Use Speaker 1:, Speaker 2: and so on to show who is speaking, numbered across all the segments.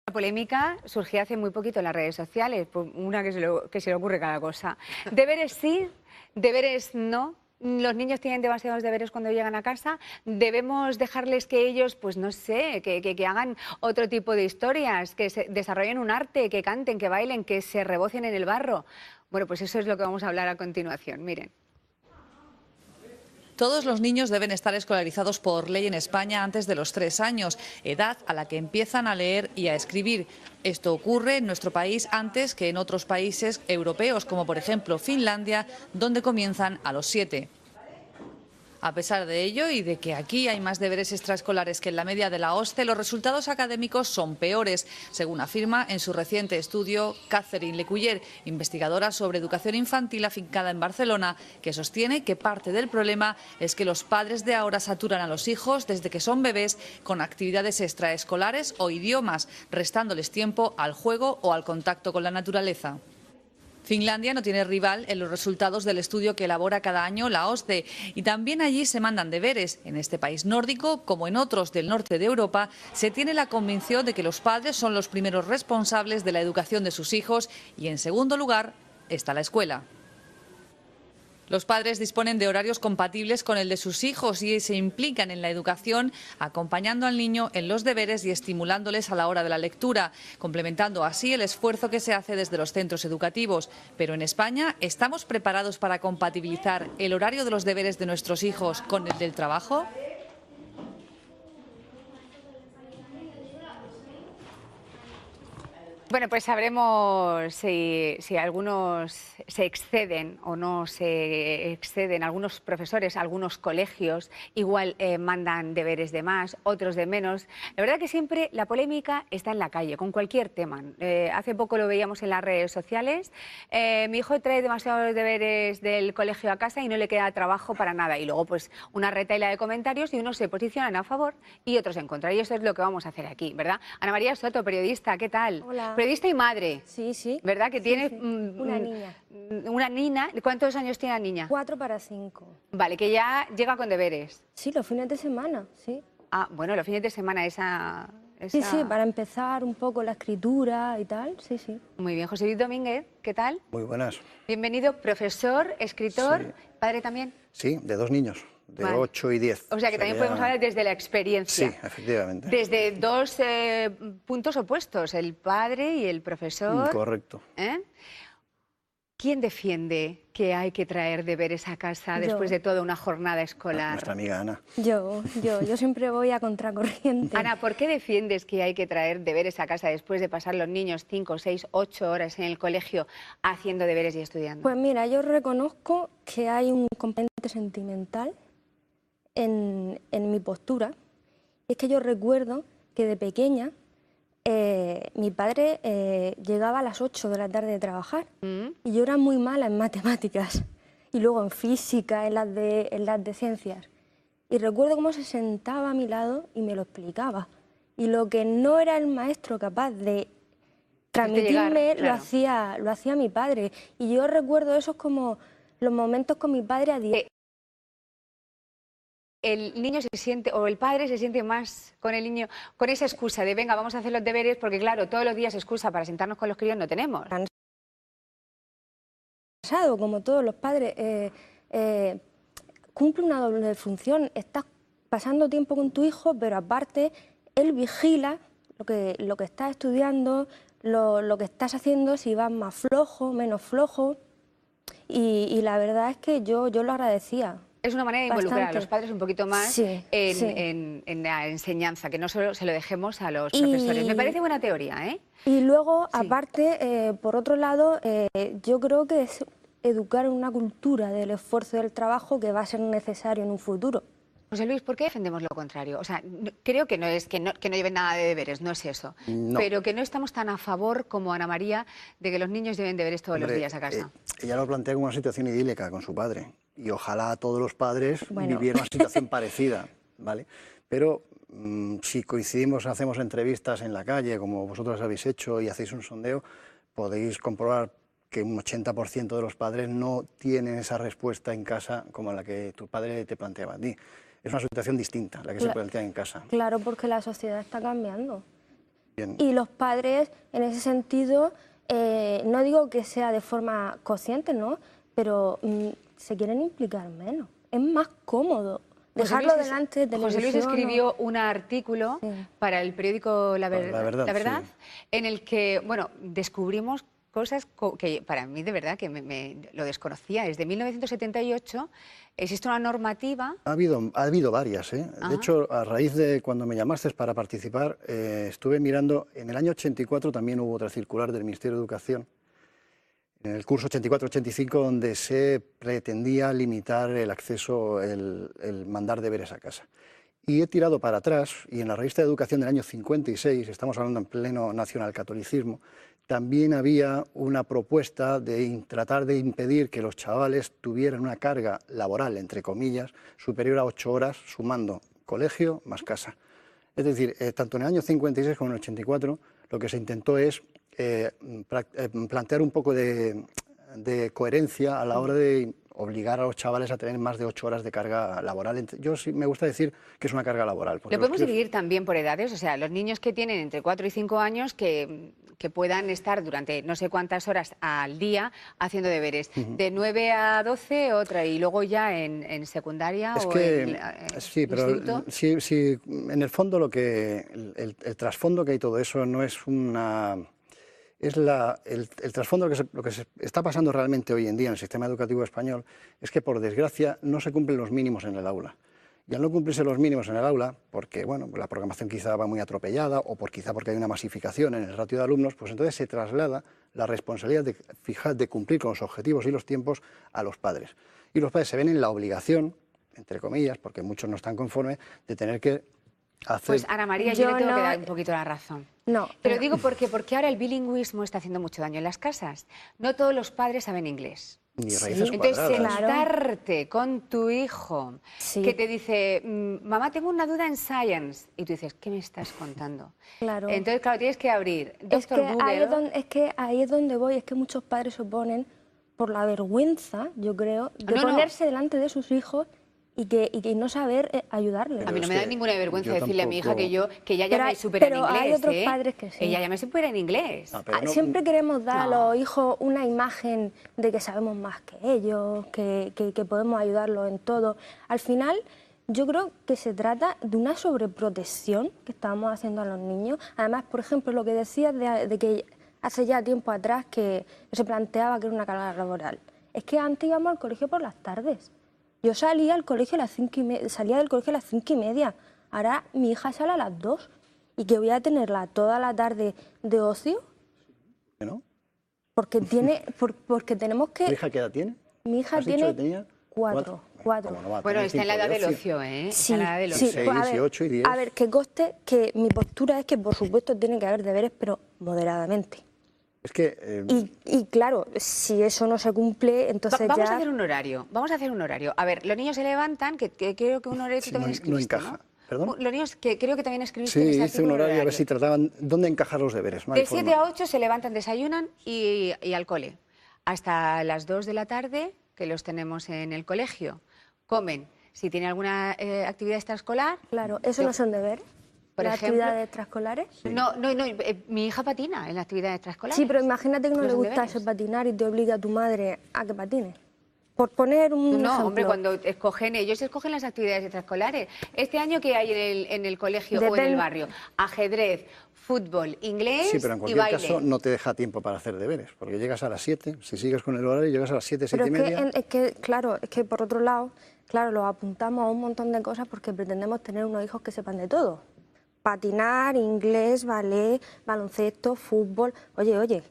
Speaker 1: La polémica surgió hace muy poquito en las redes sociales, por una que se le ocurre cada cosa. Deberes sí, deberes no. Los niños tienen demasiados deberes cuando llegan a casa. Debemos dejarles que ellos, pues no sé, que hagan otro tipo de historias, que desarrollen un arte, que canten, que bailen, que se rebocen en el barro. Bueno, pues eso es lo que vamos a hablar a continuación. Miren.
Speaker 2: Todos los niños deben estar escolarizados por ley en España antes de los 3 años, edad a la que empiezan a leer y a escribir. Esto ocurre en nuestro país antes que en otros países europeos, como por ejemplo Finlandia, donde comienzan a los 7. A pesar de ello y de que aquí hay más deberes extraescolares que en la media de la OSCE, los resultados académicos son peores, según afirma en su reciente estudio Catherine Lecuyer, investigadora sobre educación infantil afincada en Barcelona, que sostiene que parte del problema es que los padres de ahora saturan a los hijos desde que son bebés con actividades extraescolares o idiomas, restándoles tiempo al juego o al contacto con la naturaleza. Finlandia no tiene rival en los resultados del estudio que elabora cada año la OSCE y también allí se mandan deberes. En este país nórdico, como en otros del norte de Europa, se tiene la convicción de que los padres son los primeros responsables de la educación de sus hijos y, en segundo lugar, está la escuela. Los padres disponen de horarios compatibles con el de sus hijos y se implican en la educación, acompañando al niño en los deberes y estimulándoles a la hora de la lectura, complementando así el esfuerzo que se hace desde los centros educativos. Pero en España, ¿estamos preparados para compatibilizar el horario de los deberes de nuestros hijos con el del trabajo?
Speaker 1: Bueno, pues sabremos si algunos se exceden o no se exceden. Algunos profesores, algunos colegios igual mandan deberes de más, otros de menos. La verdad que siempre la polémica está en la calle, con cualquier tema. Hace poco lo veíamos en las redes sociales. Mi hijo trae demasiados deberes del colegio a casa y no le queda trabajo para nada. Y luego pues una retahíla de comentarios y unos se posicionan a favor y otros en contra. Y eso es lo que vamos a hacer aquí, ¿verdad? Ana María Soto, periodista, ¿qué tal?
Speaker 3: Hola.
Speaker 1: Periodista y madre.
Speaker 3: Sí, sí.
Speaker 1: ¿Verdad? Que
Speaker 3: Sí,
Speaker 1: tiene
Speaker 3: sí. Una niña.
Speaker 1: Una niña. ¿Cuántos años tiene la niña?
Speaker 3: 4 para 5.
Speaker 1: Vale, que ya llega con deberes.
Speaker 3: Sí, los fines de semana, sí.
Speaker 1: Ah, bueno, los fines de semana esa...
Speaker 3: Sí, sí, para empezar un poco la escritura y tal, sí, sí.
Speaker 1: Muy bien. José Luis Domínguez, ¿qué tal?
Speaker 4: Muy buenas.
Speaker 1: Bienvenido, profesor, escritor,
Speaker 4: Sí.
Speaker 1: padre también.
Speaker 4: Sí, de 2 niños, de
Speaker 1: Vale.
Speaker 4: 8 y 10.
Speaker 1: O sea que también podemos hablar desde la experiencia.
Speaker 4: Sí, efectivamente.
Speaker 1: Desde dos puntos opuestos, el padre y el profesor.
Speaker 4: Correcto.
Speaker 1: ¿Eh? ¿Quién defiende que hay que traer deberes a casa después
Speaker 3: Yo.
Speaker 1: de toda una jornada escolar?
Speaker 4: Nuestra amiga Ana.
Speaker 3: Yo siempre voy a contracorriente.
Speaker 1: Ana, ¿por qué defiendes que hay que traer deberes a casa después de pasar los niños 5, 6, 8 horas en el colegio haciendo deberes y estudiando?
Speaker 3: Pues mira, yo reconozco que hay un componente sentimental en mi postura. Es que yo recuerdo que de pequeña mi padre llegaba a las 8 de la tarde de trabajar y yo era muy mala en matemáticas y luego en física, en las de ciencias. Y recuerdo cómo se sentaba a mi lado y me lo explicaba. Y lo que no era el maestro capaz de transmitirme,
Speaker 1: claro.
Speaker 3: lo hacía mi padre. Y yo recuerdo esos como los momentos con mi padre a diario.
Speaker 1: El niño se siente, o el padre se siente más con el niño, con esa excusa de venga, vamos a hacer los deberes, porque claro, todos los días excusa para sentarnos con los críos no tenemos.
Speaker 3: Como todos los padres, cumple una doble función. Estás pasando tiempo con tu hijo, pero aparte él vigila lo que estás estudiando, lo que estás haciendo, si vas más flojo, menos flojo. Y la verdad es que yo lo agradecía.
Speaker 1: Es una manera de involucrar
Speaker 3: bastante.
Speaker 1: a los padres un poquito más
Speaker 3: Sí,
Speaker 1: en la enseñanza, que no solo se lo dejemos a los profesores. Me parece buena teoría, ¿eh?
Speaker 3: Y luego,
Speaker 1: Sí.
Speaker 3: aparte, por otro lado, yo creo que es educar en una cultura del esfuerzo y del trabajo que va a ser necesario en un futuro.
Speaker 1: José Luis, ¿por qué defendemos lo contrario? O sea, creo que no es que no lleven nada de deberes, no es eso.
Speaker 4: No.
Speaker 1: Pero que no estamos tan a favor como Ana María de que los niños lleven deberes todos los días a casa.
Speaker 4: Ella lo plantea como una situación idílica con su padre. Y ojalá todos los padres
Speaker 3: Bueno.
Speaker 4: vivieran una situación parecida, ¿vale? Pero si coincidimos, hacemos entrevistas en la calle, como vosotros habéis hecho, y hacéis un sondeo, podéis comprobar que un 80% de los padres no tienen esa respuesta en casa como la que tu padre te planteaba a ti. Es una situación distinta la que se plantea en casa.
Speaker 3: Claro, porque la sociedad está cambiando.
Speaker 4: Bien.
Speaker 3: Y los padres, en ese sentido, no digo que sea de forma consciente, ¿no? Pero se quieren implicar menos. Es más cómodo dejarlo delante de televisión.
Speaker 1: José Luis escribió un artículo para el periódico La Verdad,
Speaker 4: sí.
Speaker 1: en el que, bueno, descubrimos cosas que para mí de verdad que lo desconocía. Desde 1978 existe una normativa.
Speaker 4: Ha habido varias, ¿eh? De hecho, a raíz de cuando me llamaste para participar, estuve mirando, en el año 84 también hubo otra circular del Ministerio de Educación, en el curso 84-85, donde se pretendía limitar el acceso, el mandar deberes a casa. Y he tirado para atrás, y en la revista de Educación del año 56, estamos hablando en pleno nacionalcatolicismo, también había una propuesta de tratar de impedir que los chavales tuvieran una carga laboral, entre comillas, superior a 8 horas, sumando colegio más casa. Es decir, tanto en el año 56 como en el 84, lo que se intentó es plantear un poco de coherencia a la hora de obligar a los chavales a tener más de 8 horas de carga laboral. Yo sí me gusta decir que es una carga laboral.
Speaker 1: Lo podemos dividir también por edades, o sea, los niños que tienen entre 4 y 5 años que puedan estar durante no sé cuántas horas al día haciendo deberes. De 9 a 12 otra, y luego ya en secundaria
Speaker 4: es
Speaker 1: o
Speaker 4: que,
Speaker 1: en
Speaker 4: sí, pero sí, en el fondo el trasfondo que hay todo eso no es una... Es el trasfondo, lo que se está pasando realmente hoy en día en el sistema educativo español es que, por desgracia, no se cumplen los mínimos en el aula. Y al no cumplirse los mínimos en el aula, porque bueno, la programación quizá va muy atropellada o quizá porque hay una masificación en el ratio de alumnos, pues entonces se traslada la responsabilidad de cumplir con los objetivos y los tiempos a los padres. Y los padres se ven en la obligación, entre comillas, porque muchos no están conformes, de tener que hacer...
Speaker 1: Pues Ana María, yo le tengo que dar un poquito la razón.
Speaker 3: No.
Speaker 1: Pero digo porque ahora el bilingüismo está haciendo mucho daño en las casas. No todos los padres saben inglés.
Speaker 4: Ni raíces
Speaker 1: Entonces,
Speaker 4: cuadradas.
Speaker 1: sentarte con tu hijo que te dice, mamá, tengo una duda en Science, y tú dices, ¿qué me estás contando?
Speaker 3: Claro.
Speaker 1: Entonces, claro, tienes que abrir
Speaker 3: ahí es donde voy, es que muchos padres se oponen por la vergüenza, yo creo, de ponerse delante de sus hijos y que no saber ayudarles.
Speaker 1: A mí no me da ninguna vergüenza decirle a mi hija que ella ya me supera en
Speaker 3: pero
Speaker 1: inglés.
Speaker 3: Hay otros padres que sí.
Speaker 1: Ella ya me supera en inglés.
Speaker 3: Siempre queremos dar a los hijos una imagen de que sabemos más que ellos, que podemos ayudarlos en todo. Al final, yo creo que se trata de una sobreprotección que estamos haciendo a los niños. Además, por ejemplo, lo que decías de que hace ya tiempo atrás que se planteaba que era una carga laboral. Es que antes íbamos al colegio por las tardes. Yo salía del colegio a las 5:30. Ahora mi hija sale a las 2. ¿Y que voy a tenerla toda la tarde de ocio?
Speaker 4: ¿No?
Speaker 3: Porque tenemos que...
Speaker 4: ¿Tu hija qué edad tiene?
Speaker 3: Mi hija tiene 4.
Speaker 1: Bueno, está en la edad del ocio, ¿eh?
Speaker 3: Sí,
Speaker 1: está en la edad del ocio.
Speaker 4: 6, 18 y 10.
Speaker 3: A ver, que conste que mi postura es que, por supuesto, tiene que haber deberes, pero moderadamente.
Speaker 4: Es que...
Speaker 3: Y claro, si eso no se cumple, entonces
Speaker 1: Vamos a hacer un horario. A ver, los niños se levantan, que creo que un horario tú también escribiste,
Speaker 4: no encaja.
Speaker 1: ¿no?
Speaker 4: ¿Perdón?
Speaker 1: Los niños que creo que también escribiste.
Speaker 4: Sí, hice un horario a ver si trataban dónde encajar los deberes.
Speaker 1: De 7 a 8 se levantan, desayunan y al cole. Hasta las 2 de la tarde, que los tenemos en el colegio, comen. Si tienen alguna actividad extraescolar...
Speaker 3: Claro, ¿eso no son deberes?
Speaker 1: Por
Speaker 3: ¿Las
Speaker 1: ejemplo,
Speaker 3: actividades extraescolares?
Speaker 1: Sí. No, mi hija patina en las actividades extraescolares.
Speaker 3: Sí, pero imagínate que no le gustase patinar y te obliga a tu madre a que patine. Por poner un ejemplo.
Speaker 1: Hombre, cuando ellos escogen las actividades extraescolares. Este año, ¿qué hay en el colegio o en el barrio? Ajedrez, fútbol, inglés y baile.
Speaker 4: Sí, pero en cualquier caso no te deja tiempo para hacer deberes, porque llegas a las 7, si sigues con el horario, llegas a las 7, 7:30.
Speaker 3: Es que por otro lado, claro, los apuntamos a un montón de cosas porque pretendemos tener unos hijos que sepan de todo. Patinar, inglés, ballet, baloncesto, fútbol... Oye,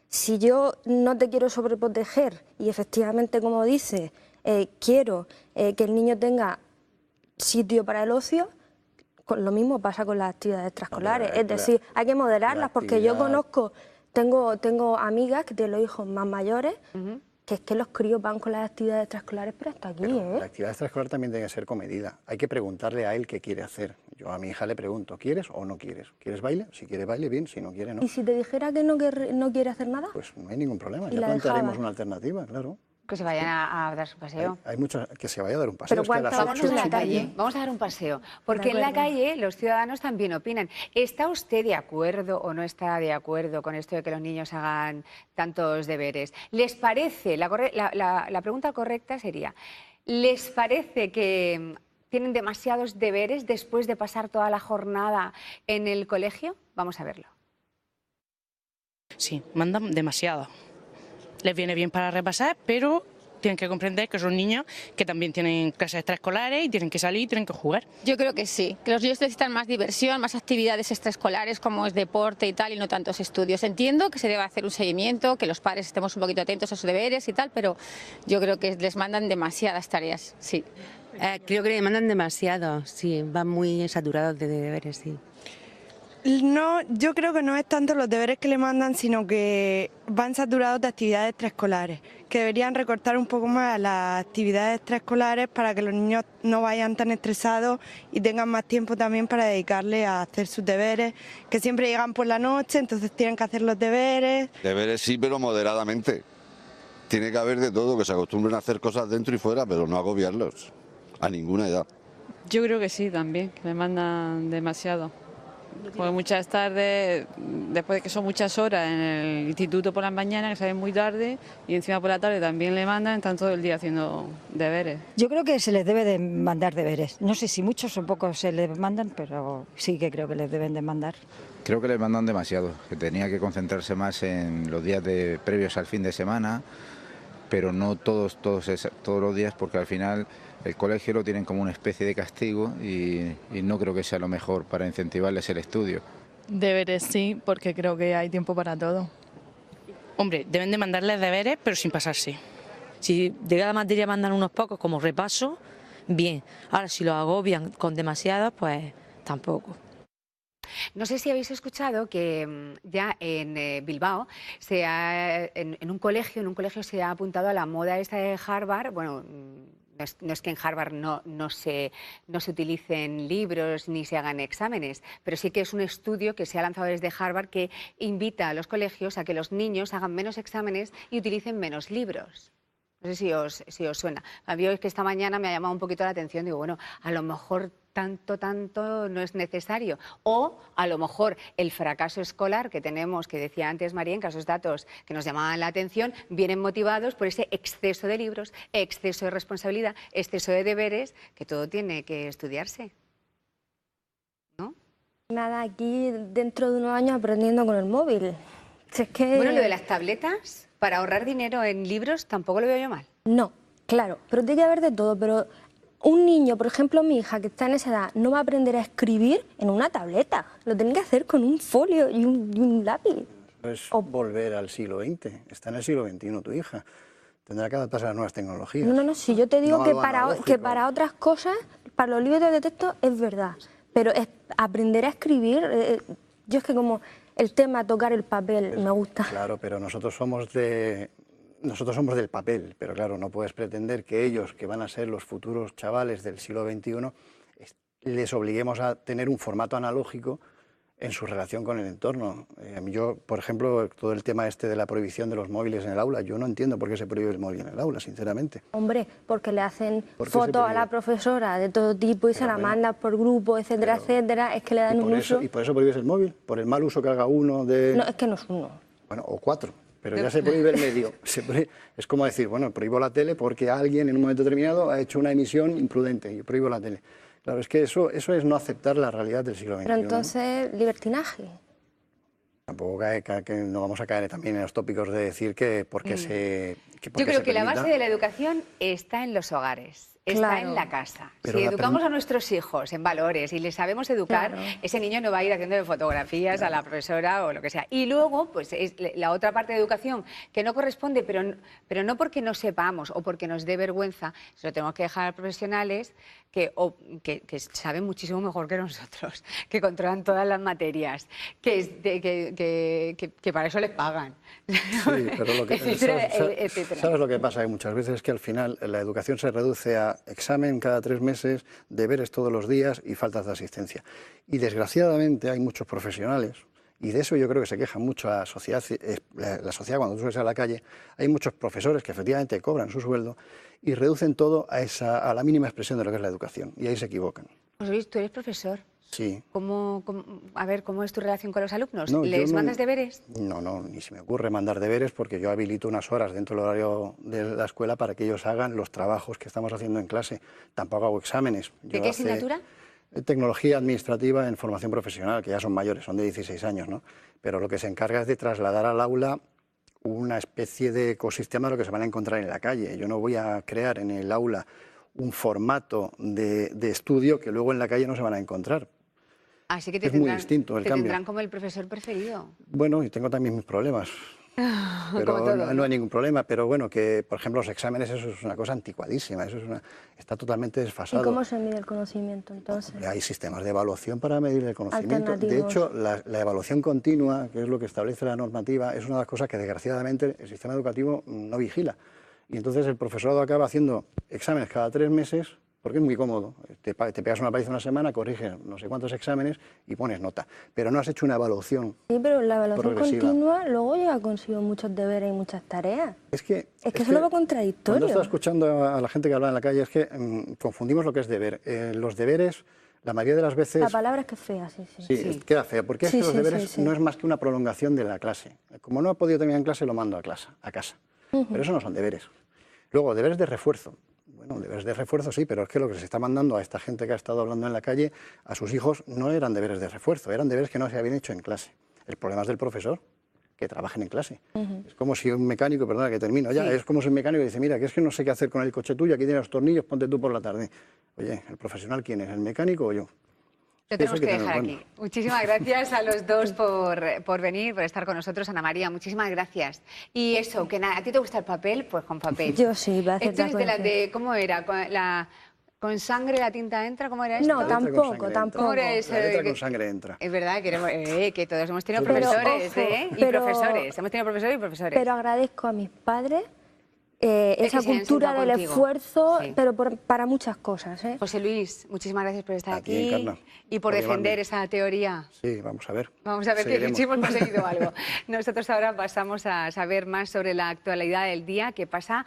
Speaker 3: si yo no te quiero sobreproteger y efectivamente, como dices, quiero que el niño tenga sitio para el ocio, lo mismo pasa con las actividades extraescolares. Es decir, hay que moderarlas porque yo conozco, tengo amigas que tienen los hijos más mayores, que es que los críos van con las actividades extraescolares, pero hasta aquí,
Speaker 4: pero la actividad extraescolar también tiene que ser comedida. Hay que preguntarle a él qué quiere hacer. Yo a mi hija le pregunto, ¿quieres o no quieres? ¿Quieres baile? Si quiere baile, bien, si no quiere, no.
Speaker 3: ¿Y si te dijera que no quiere hacer nada?
Speaker 4: Pues no hay ningún problema, ya plantearemos una alternativa, claro.
Speaker 1: Que se vayan a dar su paseo.
Speaker 4: Hay muchos que se vaya a dar un paseo.
Speaker 3: Pero
Speaker 4: Es que a las
Speaker 3: ¿cuántas
Speaker 4: 8
Speaker 1: Vámonos a la
Speaker 3: sí,
Speaker 1: calle,
Speaker 3: sí.
Speaker 1: vamos a dar un paseo, porque en la
Speaker 3: acuerdo.
Speaker 1: calle los ciudadanos también opinan. ¿Está usted de acuerdo o no está de acuerdo con esto de que los niños hagan tantos deberes? ¿Les parece, la pregunta correcta sería, ¿les parece que tienen demasiados deberes después de pasar toda la jornada en el colegio? Vamos a verlo.
Speaker 5: Sí, mandan demasiado. Les viene bien para repasar, pero tienen que comprender que son niños que también tienen clases extraescolares y tienen que salir y tienen que jugar.
Speaker 6: Yo creo que sí, que los niños necesitan más diversión, más actividades extraescolares como es deporte y tal y no tantos estudios. Entiendo que se debe hacer un seguimiento, que los padres estemos un poquito atentos a sus deberes y tal, pero yo creo que les mandan demasiadas tareas, sí.
Speaker 7: Creo que le mandan demasiado, sí, van muy saturados de deberes, sí.
Speaker 8: No, yo creo que no es tanto los deberes que le mandan, sino que van saturados de actividades extraescolares, que deberían recortar un poco más las actividades extraescolares para que los niños no vayan tan estresados y tengan más tiempo también para dedicarle a hacer sus deberes, que siempre llegan por la noche, entonces tienen que hacer los deberes.
Speaker 9: Deberes sí, pero moderadamente. Tiene que haber de todo, que se acostumbren a hacer cosas dentro y fuera, pero no agobiarlos a ninguna edad.
Speaker 10: Yo creo que sí, también, que le mandan demasiado. Porque muchas tardes, después de que son muchas horas en el instituto por las mañanas, que salen muy tarde, y encima por la tarde también le mandan, están todo el día haciendo deberes.
Speaker 11: Yo creo que se les debe de mandar deberes. No sé si muchos o pocos se les mandan, pero sí que creo que les deben de mandar.
Speaker 12: Creo que les mandan demasiado, que tenía que concentrarse más en los días previos al fin de semana, pero no todos los días, porque al final el colegio lo tienen como una especie de castigo y no creo que sea lo mejor para incentivarles el estudio.
Speaker 10: Deberes sí, porque creo que hay tiempo para todo.
Speaker 5: Hombre, deben de mandarles deberes, pero sin pasarse.
Speaker 7: Si de cada materia mandan unos pocos como repaso, bien. Ahora, si los agobian con demasiadas, pues tampoco.
Speaker 1: No sé si habéis escuchado que ya en Bilbao en un colegio se ha apuntado a la moda esta de Harvard. Bueno, no es que en Harvard no se utilicen libros ni se hagan exámenes, pero sí que es un estudio que se ha lanzado desde Harvard que invita a los colegios a que los niños hagan menos exámenes y utilicen menos libros. No sé si os suena. A mí es que esta mañana me ha llamado un poquito la atención. Digo, bueno, a lo mejor tanto no es necesario. O a lo mejor el fracaso escolar que tenemos, que decía antes María, en esos datos que nos llamaban la atención, vienen motivados por ese exceso de libros, exceso de responsabilidad, exceso de deberes, que todo tiene que estudiarse. ¿No?
Speaker 3: Nada, aquí dentro de unos años aprendiendo con el móvil. Si es que...
Speaker 1: Bueno, lo de las tabletas, para ahorrar dinero en libros, tampoco lo veo yo mal.
Speaker 3: No, claro, pero tiene que haber de todo, pero un niño, por ejemplo mi hija que está en esa edad, no va a aprender a escribir en una tableta, lo tiene que hacer con un folio y un lápiz.
Speaker 4: Es volver al siglo XX, está en el siglo XXI tu hija, tendrá que adaptarse a las nuevas tecnologías.
Speaker 3: No, si yo te digo
Speaker 4: No
Speaker 3: que,
Speaker 4: a lo analógico.
Speaker 3: para otras cosas, para los libros de texto es verdad, pero aprender a escribir, yo es que como el tema tocar el papel me gusta.
Speaker 4: Claro, pero nosotros somos del papel, pero claro, no puedes pretender que ellos, que van a ser los futuros chavales del siglo XXI, les obliguemos a tener un formato analógico en su relación con el entorno. Yo, por ejemplo, todo el tema de la prohibición de los móviles en el aula, yo no entiendo por qué se prohíbe el móvil en el aula, sinceramente.
Speaker 3: Hombre, porque le hacen fotos a la profesora de todo tipo y se la mandan por grupo, etcétera, etcétera, es que le dan un uso...
Speaker 4: ¿Y por eso prohíbes el móvil? ¿Por el mal uso que haga uno de...?
Speaker 3: No, es que no es uno.
Speaker 4: Bueno, o 4, pero ya se prohíbe el medio. Es como decir, bueno, prohíbo la tele porque alguien en un momento determinado ha hecho una emisión imprudente y prohíbo la tele. Claro, es que eso es no aceptar la realidad del siglo XXI.
Speaker 3: Pero entonces, ¿no? Libertinaje.
Speaker 4: Tampoco que no vamos a caer también en los tópicos de decir que porque se...
Speaker 1: Yo creo que la base de la educación está en los hogares. Está en la casa.
Speaker 4: Pero
Speaker 1: si educamos a nuestros hijos en valores y les sabemos educar, ese niño no va a ir haciendo fotografías a la profesora o lo que sea. Y luego, pues es la otra parte de educación que no corresponde, pero no porque no sepamos o porque nos dé vergüenza, se lo tenemos que dejar a profesionales que saben muchísimo mejor que nosotros, que controlan todas las materias, que para eso les pagan.
Speaker 4: Sí, pero lo que, ¿sabes lo que pasa? Que muchas veces es que al final la educación se reduce a examen cada 3 meses, deberes todos los días y faltas de asistencia. Y desgraciadamente hay muchos profesionales Y de eso yo creo que se queja mucho la sociedad cuando tú sales a la calle. Hay muchos profesores que efectivamente cobran su sueldo y reducen todo a la mínima expresión de lo que es la educación. Y ahí se equivocan.
Speaker 1: José Luis, tú eres profesor.
Speaker 4: Sí.
Speaker 1: ¿Cómo es tu relación con los alumnos?
Speaker 4: No,
Speaker 1: ¿Les mandas deberes?
Speaker 4: No, ni se me ocurre mandar deberes porque yo habilito unas horas dentro del horario de la escuela para que ellos hagan los trabajos que estamos haciendo en clase. Tampoco hago exámenes.
Speaker 1: ¿De qué asignatura?
Speaker 4: Tecnología administrativa en formación profesional, que ya son mayores, son de 16 años, ¿no? Pero lo que se encarga es de trasladar al aula una especie de ecosistema de lo que se van a encontrar en la calle. Yo no voy a crear en el aula un formato de estudio que luego en la calle no se van a encontrar.
Speaker 1: Así que
Speaker 4: muy distinto el cambio.
Speaker 1: tendrán como el profesor preferido.
Speaker 4: Bueno, y tengo también mis problemas. Pero
Speaker 1: como todo,
Speaker 4: no hay ningún problema, pero bueno, que por ejemplo los exámenes, eso es una cosa anticuadísima, está totalmente desfasado.
Speaker 3: ¿Y cómo se mide el conocimiento entonces?
Speaker 4: Hay sistemas de evaluación para medir el conocimiento. De hecho, la evaluación continua, que es lo que establece la normativa, es una de las cosas que desgraciadamente el sistema educativo no vigila. Y entonces el profesorado acaba haciendo exámenes cada 3 meses, porque es muy cómodo. Te pegas una paliza una semana, corriges no sé cuántos exámenes y pones nota. Pero no has hecho una evaluación.
Speaker 3: Sí, pero la evaluación
Speaker 4: progresiva.
Speaker 3: continua luego llega consigo muchos deberes y muchas tareas.
Speaker 4: Es que
Speaker 3: eso lo va contradictorio.
Speaker 4: Cuando estaba escuchando a la gente que habla en la calle, es que confundimos lo que es deber. Los deberes, la mayoría de las veces...
Speaker 3: La palabra es que es fea, sí.
Speaker 4: Sí, queda fea, porque es que los deberes no es más que una prolongación de la clase. Como no ha podido terminar en clase, lo mando a casa. Pero eso no son deberes. Luego, deberes de refuerzo. Bueno, deberes de refuerzo sí, pero es que lo que se está mandando a esta gente que ha estado hablando en la calle, a sus hijos, no eran deberes de refuerzo, eran deberes que no se habían hecho en clase. El problema es del profesor, que trabajen en clase. Es como si un mecánico, perdona que termino ya, es como si un mecánico dice, mira, que es que no sé qué hacer con el coche tuyo, aquí tienes los tornillos, ponte tú por la tarde. Oye, ¿el profesional quién es? ¿El mecánico o yo?
Speaker 1: Lo tenemos que dejar aquí. Muchísimas gracias a los dos por venir, por estar con nosotros. Ana María, muchísimas gracias. Y eso, que nada, ¿a ti te gusta el papel? Pues con papel.
Speaker 3: Yo sí, voy a hacer
Speaker 1: Esto es de las de, ¿cómo era? ¿Con sangre la tinta entra? ¿Cómo era esto?
Speaker 3: No, tampoco.
Speaker 1: ¿Cómo era eso?
Speaker 4: La letra con sangre entra.
Speaker 1: Es verdad que todos hemos tenido profesores, y profesores. Hemos tenido profesores y profesores.
Speaker 3: Pero agradezco a mis padres esa cultura del esfuerzo, pero para muchas cosas.
Speaker 1: José Luis, muchísimas gracias por estar aquí
Speaker 4: Encarna,
Speaker 1: y por defender esa teoría.
Speaker 4: Sí, vamos a ver.
Speaker 1: Vamos a ver si hemos conseguido algo. Nosotros ahora pasamos a saber más sobre la actualidad del día que pasa.